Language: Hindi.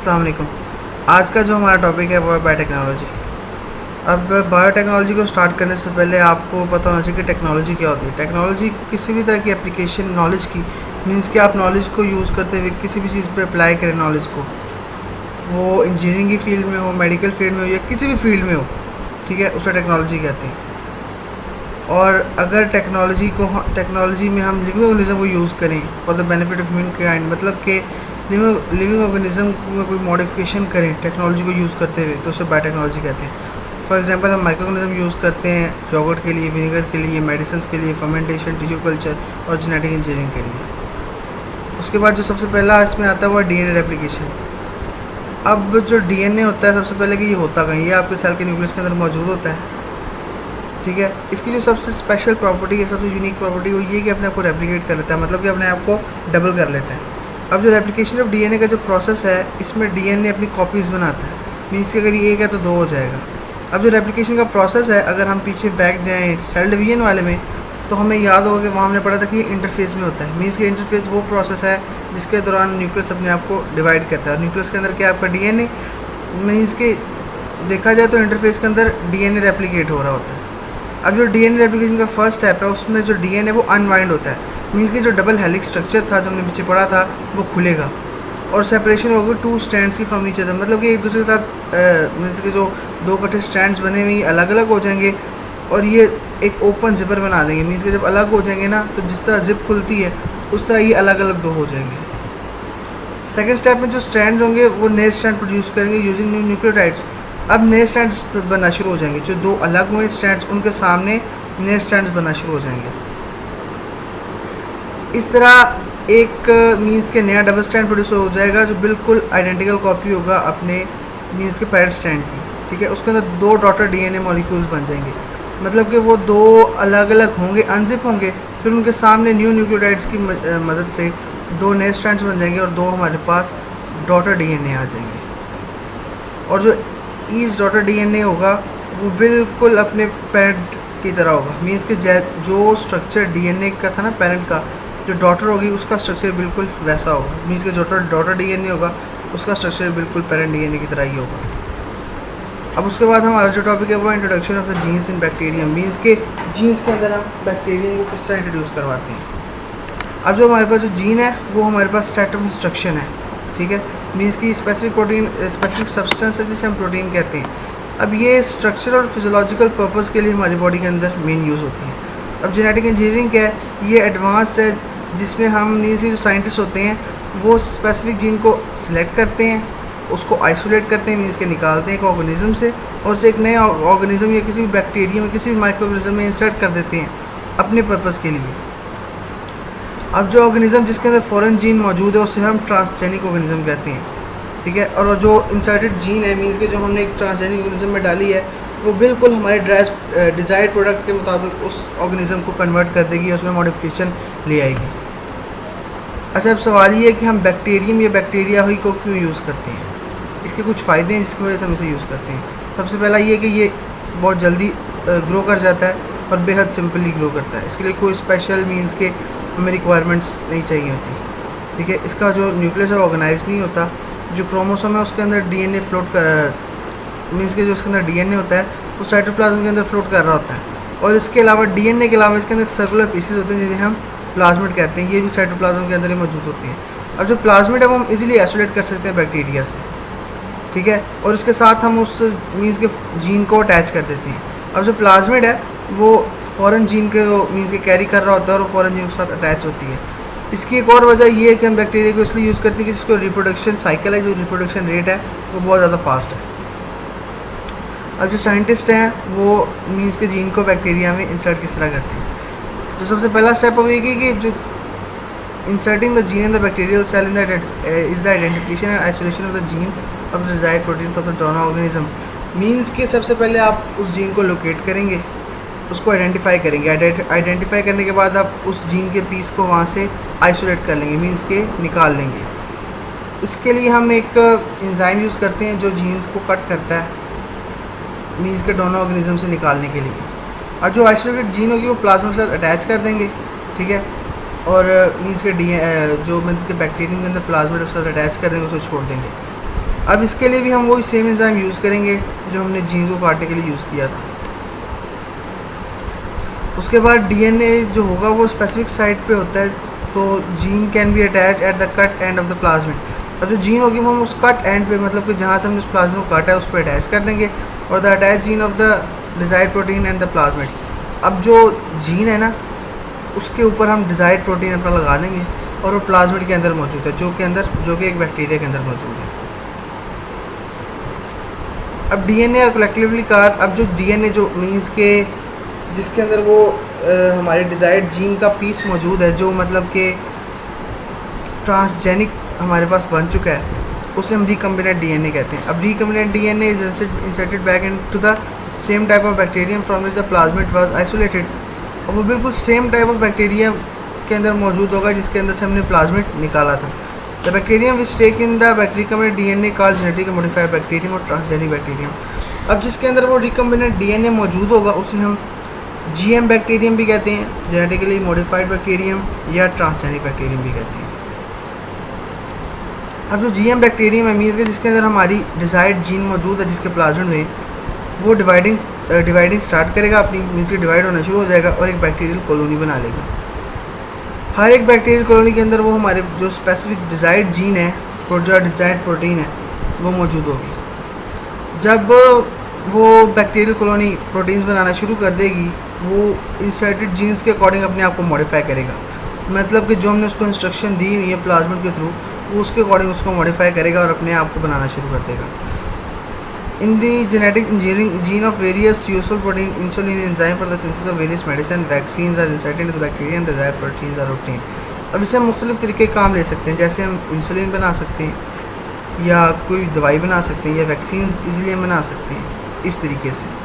अस्सलाम वालेकुम। आज का जो हमारा टॉपिक है वो है बायोटेक्नोलॉजी। अब बायोटेक्नोलॉजी को स्टार्ट करने से पहले आपको पता होना चाहिए कि टेक्नोलॉजी क्या होती है। टेक्नोलॉजी किसी भी तरह की एप्लीकेशन नॉलेज की मीन्स कि आप नॉलेज को यूज़ करते हुए किसी भी चीज़ पे अप्लाई करें नॉलेज को, वो इंजीनियरिंग की फील्ड में हो, मेडिकल फील्ड में हो या किसी भी फील्ड में हो, ठीक है, उसे टेक्नोलॉजी कहते हैं। और अगर टेक्नोलॉजी में हम लिविंग ऑर्गेनिज्म को यूज़ करें for the benefit of human kind, मतलब कि लिविंग ऑर्गेनिज्म में कोई मॉडिफिकेशन करें टेक्नोलॉजी को यूज़ करते हुए, तो उसे बायोटेक्नोलॉजी कहते हैं। फॉर एग्जांपल हम माइक्रो ऑर्गेनिज्म यूज़ करते हैं योगर्ट के लिए, विनेगर के लिए, मेडिसिन के लिए, फर्मेंटेशन, टिश्यू कल्चर और जेनेटिक इंजीनियरिंग के लिए। उसके बाद जो सबसे पहला इसमें आता है वो डीएनए रेप्लिकेशन। अब जो डीएनए होता है, सबसे पहले कि ये होता कहीं, ये आपके सेल के न्यूक्लियस के अंदर मौजूद होता है, ठीक है। इसकी जो सबसे स्पेशल प्रॉपर्टी है, सबसे यूनिक प्रॉपर्टी, वो ये कि अपने आप को रेप्लिकेट कर लेता है, मतलब कि अपने आप को डबल कर लेता है। अब जो रेप्लिकेशन ऑफ डीएनए का जो प्रोसेस है, इसमें डीएनए अपनी कॉपीज़ बनाता है, मीन्स कि अगर ये 1 है तो 2 हो जाएगा। अब जो रेप्लिकेशन का प्रोसेस है, अगर हम पीछे बैक जाएँ सेल डिवीजन वाले में, तो हमें याद होगा कि वहाँ हमने पढ़ा था कि इंटरफेस में होता है। मीन्स कि इंटरफेस वो प्रोसेस है जिसके दौरान न्यूक्लियस अपने आप को डिवाइड करता है, और न्यूक्लियस के अंदर क्या आपका डीएनए, मीन्स कि देखा जाए तो इंटरफेस के अंदर डीएनए रेप्लिकेट हो रहा होता है। अब जो डीएनए रेप्लिकेशन का फर्स्ट स्टेप है, उसमें जो डीएनए वो अनवाइंड होता है, मीन्स कि जो डबल हेलिक्स स्ट्रक्चर था जो हमने पीछे पढ़ा था वो खुलेगा और सेपरेशन होगी 2 स्ट्रैंड्स की फ्रॉम ईच अदर, मतलब कि एक दूसरे के साथ मीन्स कि जो 2 इकट्ठे स्ट्रैंड्स बने हुए अलग अलग हो जाएंगे और ये एक ओपन जिपर बना देंगे। मीन्स कि जब अलग हो जाएंगे ना, तो जिस तरह जिप खुलती है उस तरह ये अलग अलग 2 हो जाएंगे। सेकेंड स्टेप में जो स्ट्रैंड्स होंगे वो नए स्ट्रैंड प्रोड्यूस करेंगे यूजिंग न्यू न्यूक्लियोटाइड्स। अब नए स्ट्रैंड्स बनना शुरू हो जाएंगे, जो 2 अलग हुए स्ट्रैंड्स उनके सामने नए स्ट्रैंड्स बनना शुरू हो जाएंगे। इस तरह एक मीन्स के नया डबल स्ट्रैंड प्रोड्यूस हो जाएगा जो बिल्कुल आइडेंटिकल कॉपी होगा अपने मीन्स के पेरेंट स्ट्रैंड की, ठीक है। उसके अंदर 2 डॉटर डीएनए मॉलिक्यूल्स बन जाएंगे, मतलब कि वो 2 अलग अलग होंगे, अनजिप होंगे, फिर उनके सामने न्यू न्यूक्लियोटाइड्स की मदद से 2 नए स्ट्रैंड्स बन जाएंगे और 2 हमारे पास डॉटर डीएनए आ जाएंगे। और जो ईच डॉटर डीएनए होगा वो बिल्कुल अपने पेरेंट की तरह होगा, मीन्स कि जो स्ट्रक्चर डीएनए का था ना पेरेंट का, जो डॉटर होगी उसका स्ट्रक्चर बिल्कुल वैसा होगा, मीन्स कि जो डॉटर डीएनए होगा उसका स्ट्रक्चर बिल्कुल पेरेंट डीएनए की तरह ही होगा। अब उसके बाद हमारा जो टॉपिक है वो introduction of the genes in bacteria, means के जीन्स के अंदर हम बैक्टीरिया को किस तरह इंट्रोड्यूस करवाते हैं। अब जो हमारे पास जो जीन है वो हमारे पास सेट ऑफ इंस्ट्रक्शन है, ठीक है, मीन्स की स्पेसिफिक प्रोटीन, स्पेसिफिक सब्सटेंस है जिसे हम प्रोटीन कहते हैं। अब ये स्ट्रक्चर और फिजियोलॉजिकल पर्पस के लिए हमारी बॉडी के अंदर मेन यूज़ होती है। अब जेनेटिक इंजीनियरिंग क्या है, ये एडवांस है जिसमें हम मीन्स जो साइंटिस्ट होते हैं वो स्पेसिफिक जीन को सिलेक्ट करते हैं, उसको आइसोलेट करते हैं, मीन्स के निकालते हैं एक ऑर्गेनिज्म से और उसे एक नए ऑर्गेनिज्म या किसी भी बैक्टीरिया में, किसी भी माइक्रो ऑर्गेनिज्म में इंसर्ट कर देते हैं अपने पर्पस के लिए। अब जो ऑर्गेनिज्म जिसके अंदर फॉरेन जीन मौजूद है उसे हम ट्रांसजेनिक ऑर्गेनिज्म कहते हैं, ठीक है। और जो इंसर्टेड जीन है, मीन्स के जो हमने एक ट्रांसजेनिक ऑर्गेनिज्म में डाली है, वो बिल्कुल हमारे डिज़ायर्ड प्रोडक्ट के मुताबिक उस ऑर्गेनिज्म को कन्वर्ट कर देगी, उसमें मॉडिफिकेशन ले आएगी। अच्छा, अब सवाल ये है कि हम बैक्टीरियम या बैक्टीरिया हुई को क्यों यूज़ करते हैं। इसके कुछ फ़ायदे हैं जिसकी वजह से हम इसे यूज़ करते हैं। सबसे पहला ये कि ये बहुत जल्दी ग्रो कर जाता है और बेहद सिंपली ग्रो करता है, इसके लिए कोई स्पेशल मीन्स के हमें रिक्वायरमेंट्स नहीं चाहिए होती, ठीक है। इसका जो न्यूक्लियस है ऑर्गेनाइज नहीं होता, जो क्रोमोसोम है उसके अंदर डीएनए फ्लोट कर, मीन्स के जो उसके अंदर डीएनए होता है वो साइटोप्लाज्म के अंदर फ्लोट कर रहा होता है। और इसके अलावा डीएनए के अलावा इसके अंदर सर्कुलर पीसेज होते हैं जिन्हें हम प्लाज्मिड कहते हैं, ये भी साइटोप्लाज्म के अंदर ही मौजूद होते हैं। अब जो प्लाज्मिड है वो हम इजीली आइसोलेट कर सकते हैं बैक्टीरिया से, ठीक है, और उसके साथ हम उस मीन्स के जीन को अटैच कर देते हैं। अब जो प्लाज्मिड है वो फॉरेन जीन के मीन्स के कैरी कर रहा होता है और फॉरेन जीन के साथ अटैच होती है। इसकी एक और वजह ये है कि हम बैक्टीरिया को इसलिए यूज़ करते हैं कि इसको रिप्रोडक्शन साइकिल है, जो रिप्रोडक्शन रेट है वो बहुत ज़्यादा फास्ट है। अब जो साइंटिस्ट हैं वो मीन्स के जीन को बैक्टीरिया में इंसर्ट किस तरह करते हैं। तो सबसे पहला स्टेप वो ये कि जो inserting the gene in the bacterial cell in the is the identification and isolation of the gene of the desired protein for the donor organism. Means के सबसे पहले आप उस जीन को लोकेट करेंगे, उसको आइडेंटिफाई करेंगे, आइडेंटिफाई करने के बाद आप उस जीन के पीस को वहाँ से आइसोलेट कर लेंगे, मीन्स के निकाल लेंगे। इसके लिए हम एक एंजाइम यूज़ करते हैं जो जीन्स को कट करता है मीन्स के डोनर ऑर्गेनिज्म से निकालने के लिए। और जो आइसोलेटेड जीन होगी वो प्लाज्मा के साथ अटैच कर देंगे, ठीक है, और मीन्स के जो मीन्स के बैक्टीरिया के अंदर प्लाज्मा के साथ अटैच कर देंगे, उसे छोड़ देंगे। अब इसके लिए भी हम वही सेम एंजाइम यूज़ करेंगे जो हमने जीन को काटने के लिए यूज़ किया था। उसके बाद डीएनए जो होगा वो स्पेसिफिक साइट पे होता है, तो gene can be attach at the cut end of the plasmid. अब जो जीन होगी वो हम उस कट एंड पे, मतलब कि जहाँ से हमने उस प्लाज्मिड को काटा है उस पर अटैच कर देंगे, और the attach gene of the desired protein and the plasmid. अब जो जीन है ना उसके ऊपर हम डिज़ायर्ड प्रोटीन अपना लगा देंगे और वो प्लाज्मिड के अंदर मौजूद है, जो कि एक बैक्टीरिया के अंदर मौजूद है। अब डीएनए और कलेक्टिवली कार, अब जो डीएनए जो मीन्स के जिसके अंदर वो हमारे डिज़ायर्ड जीन का पीस मौजूद है, जो मतलब कि ट्रांसजेनिक हमारे पास बन चुका है, उसे हम रिकम्बिनेंट डीएनए कहते हैं। अब recombinant DNA is inserted back into the same type of bacterium from which the plasmid was isolated. और वो बिल्कुल सेम टाइप ऑफ बैक्टीरिया के अंदर मौजूद होगा जिसके अंदर से हमने प्लाज्मिड निकाला था। The bacterium which take in the recombinant DNA called genetically modified bacterium और ट्रांसजेनिक बैक्टीरियम। अब जिसके अंदर वो रिकम्बिनेंट डीएनए मौजूद होगा उसे हम जीएम बैक्टीरियम भी कहते हैं, जेनेटिकली मॉडिफाइड बैक्टीरियम, या ट्रांसजेनिक बैक्टीरियम भी कहते हैं। अब जो जीएम बैक्टीरियम है मीन्स के जिसके अंदर हमारी डिज़ायर्ड जीन मौजूद है, जिसके प्लाज्मिड में वो डिवाइडिंग स्टार्ट करेगा अपनी, मीन्स की डिवाइड होना शुरू हो जाएगा और एक बैक्टीरियल कॉलोनी बना लेगा। हर एक बैक्टीरियल कॉलोनी के अंदर वो हमारे जो स्पेसिफिक डिज़ायर्ड जीन है और जो डिज़ायर्ड प्रोटीन है वो मौजूद होगी। जब वो बैक्टीरियल कॉलोनी प्रोटीन्स बनाना शुरू कर देगी, वो इंसर्टेड जीन्स के अकॉर्डिंग अपने आप को मॉडिफाई करेगा। मतलब कि जो हमने उसको इंस्ट्रक्शन दी हुई है प्लाज्मिड के थ्रू, वो उसके अकॉर्डिंग उसको मॉडिफाई करेगा और अपने आप को बनाना शुरू कर देगा। In the genetic engineering gene of various useful protein insulin enzyme for the synthesis of various medicine vaccines are inserted into the bacteria and desired proteins are obtained. अब इसे हम मुख्तलिफ तरीके काम ले सकते हैं, जैसे हम इंसुलिन बना सकते हैं या कोई दवाई बना सकते हैं या वैक्सीन्स इजीली हम बना सकते हैं, इस तरीके से।